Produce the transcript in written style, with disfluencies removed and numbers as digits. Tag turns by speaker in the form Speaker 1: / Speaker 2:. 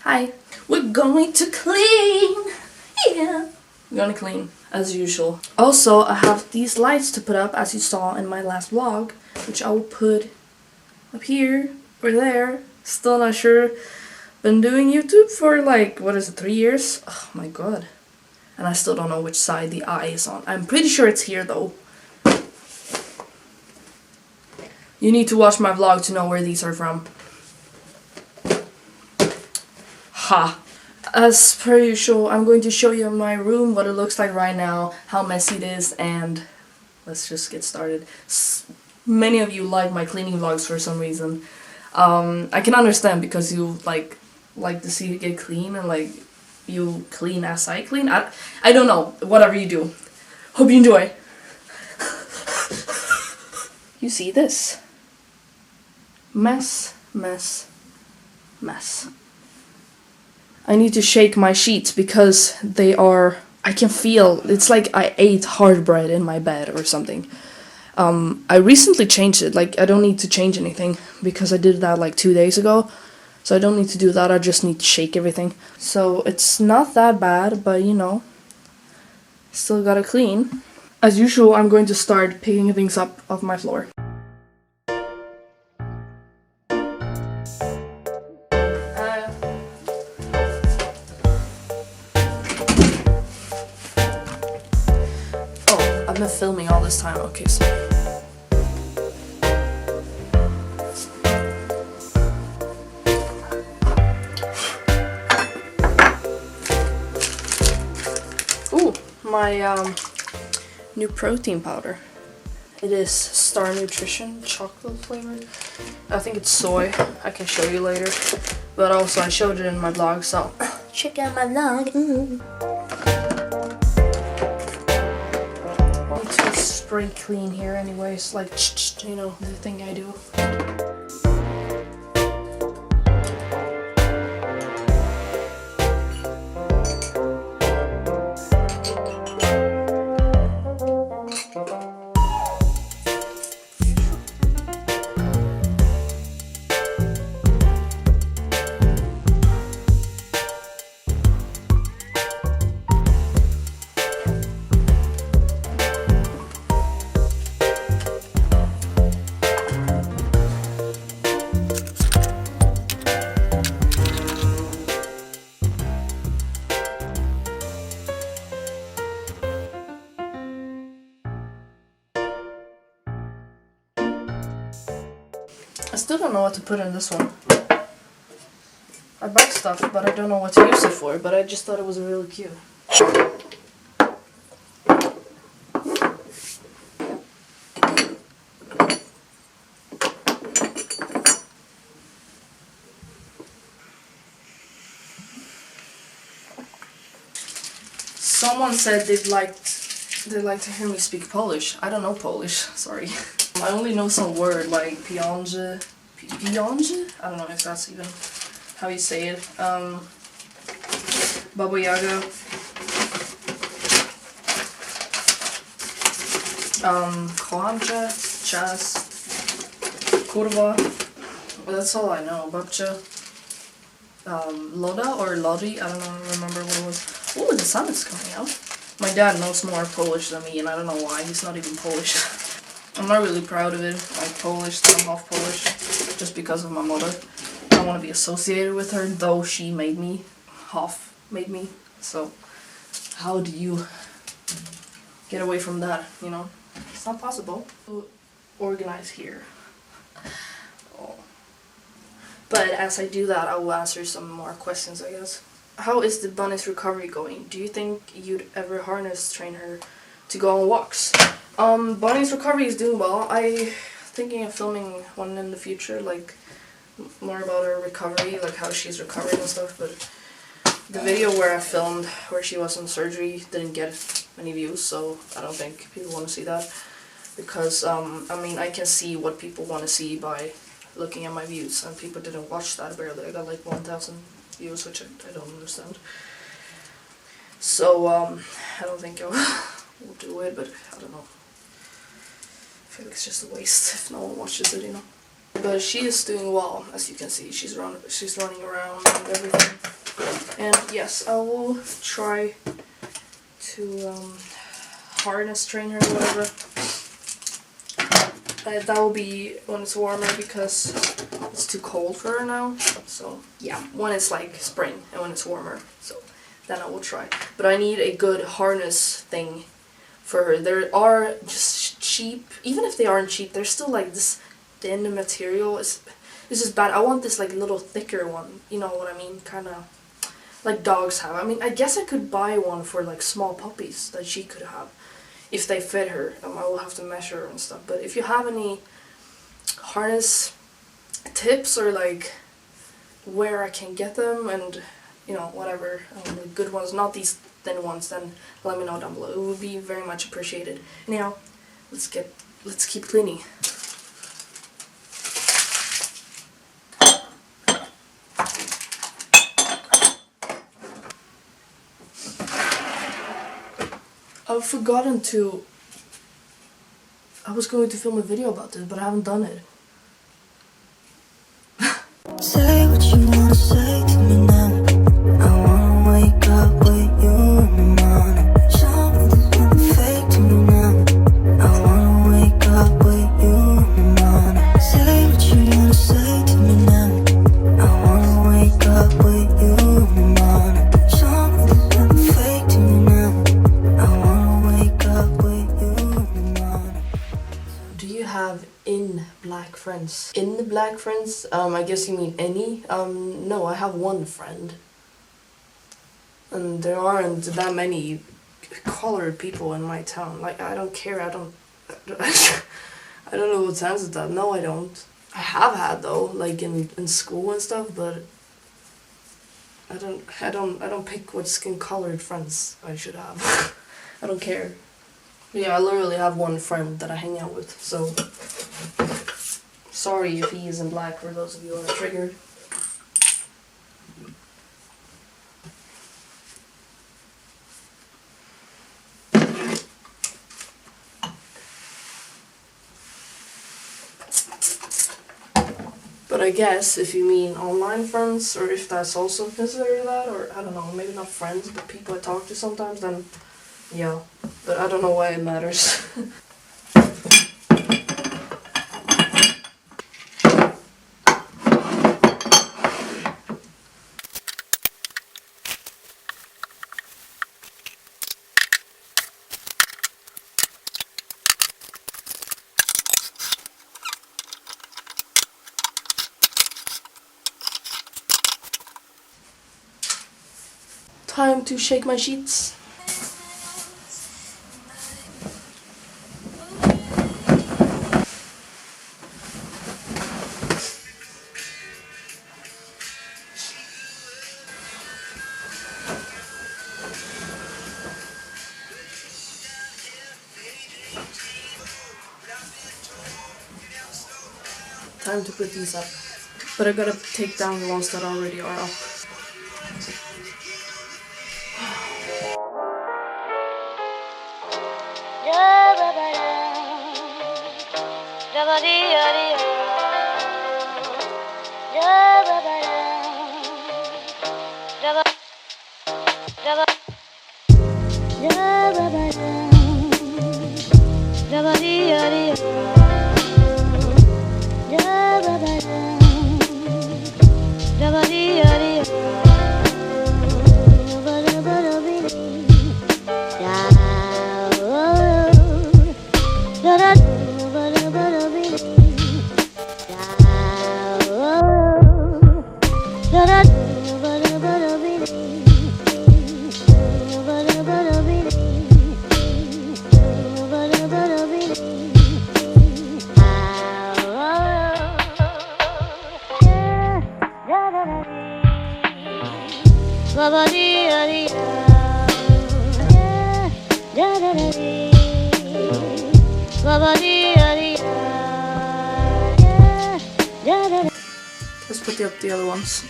Speaker 1: Hi. We're going to clean. Yeah. We're gonna clean as usual. Also, I have these lights to put up as you saw in my last vlog, which I will put up here or there. Still not sure. Been doing YouTube for like, what is it, 3 years? Oh my god. And I still don't know which side the eye is on. I'm pretty sure it's here though. You need to watch my vlog to know where these are from. Ha! As per usual, I'm going to show you my room, what it looks like right now, how messy it is, and let's just get started. Many of you like my cleaning vlogs for some reason. I can understand because you like to see it get clean and like you clean as I clean. I don't know, whatever you do. Hope you enjoy. You see this? Mess, mess, mess. I need to shake my sheets because they are, I can feel, it's like I ate hard bread in my bed or something. I recently changed it, like I don't need to change anything because I did that like 2 days ago. So I don't need to do that, I just need to shake everything. So it's not that bad, but you know, still gotta clean. As usual, I'm going to start picking things up off my floor. I've been filming all this time, okay, so. Ooh, my new protein powder. It is Star Nutrition chocolate flavored. I think it's soy. I can show you later. But also I showed it in my vlog, so check out my vlog. Spray clean here anyways, like, you know, the thing I do. I still don't know what to put in this one. I buy stuff, but I don't know what to use it for, but I just thought it was really cute. Someone said they'd like to hear me speak Polish. I don't know Polish, sorry. I only know some word like pieniądze. Pieniądze? I don't know if that's even how you say it. Baba Yaga. Kłamcze, czas, kurwa. That's all I know. Babcia. Loda or Lodi? I don't remember what it was. Oh, the sun is coming out. My dad knows more Polish than me, and I don't know why. He's not even Polish. I'm not really proud of it, like Polish, so I'm half Polish, just because of my mother. I don't want to be associated with her, though she made me, so how do you get away from that, you know? It's not possible. Organize here. Oh. But as I do that, I will answer some more questions, I guess. How is the bunny's recovery going? Do you think you'd ever harness train her to go on walks? Bunny's recovery is doing well. I'm thinking of filming one in the future, like more about her recovery, like how she's recovering and stuff, but the video where I filmed where she was in surgery didn't get many views, so I don't think people want to see that, because I mean, I can see what people want to see by looking at my views, and people didn't watch that barely. I got like 1,000 views, which I don't understand. So I don't think I will do it, but I don't know. I feel like it's just a waste if no one watches it, you know. But she is doing well, as you can see. She's running around and everything. And yes, I will try to harness train her or whatever. That will be when it's warmer because it's too cold for her now. So yeah, when it's like spring and when it's warmer. So then I will try. But I need a good harness thing for her. There are just cheap, even if they aren't cheap, they're still like this thin material. This is bad. I want this like little thicker one. You know what I mean? Kind of like dogs have. I mean, I guess I could buy one for like small puppies that she could have. If they fit her, I will have to measure her and stuff. But if you have any harness tips or like where I can get them and you know whatever, the good ones, not these thin ones, then let me know down below. It would be very much appreciated. Anyhow, let's keep cleaning. I've forgotten to... I was going to film a video about this, but I haven't done it.
Speaker 2: Say what you wanna say to me now. I wanna wake up with you in the morning. Show me there's nothing fake to me now. I wanna wake up with you in the morning. Say what you wanna say to me now. I wanna wake up with you in the morning. Show me there's nothing fake to me now. I wanna wake up with you in the morning.
Speaker 1: Do you have black friends? In the black friends? I guess you mean any? No, I have one friend. And there aren't that many colored people in my town. Like, I don't care, I don't know what to answer to that. No, I don't. I have had though, like in school and stuff, but I don't pick what skin colored friends I should have. I don't care. Yeah, I literally have one friend that I hang out with, so sorry if he isn't black for those of you who are triggered. But I guess if you mean online friends, or if that's also considered that, or I don't know, maybe not friends, but people I talk to sometimes, then yeah. But I don't know why it matters. Time to shake my sheets. Time to put these up. But I gotta take down the ones that already are up. Let's put up the other ones.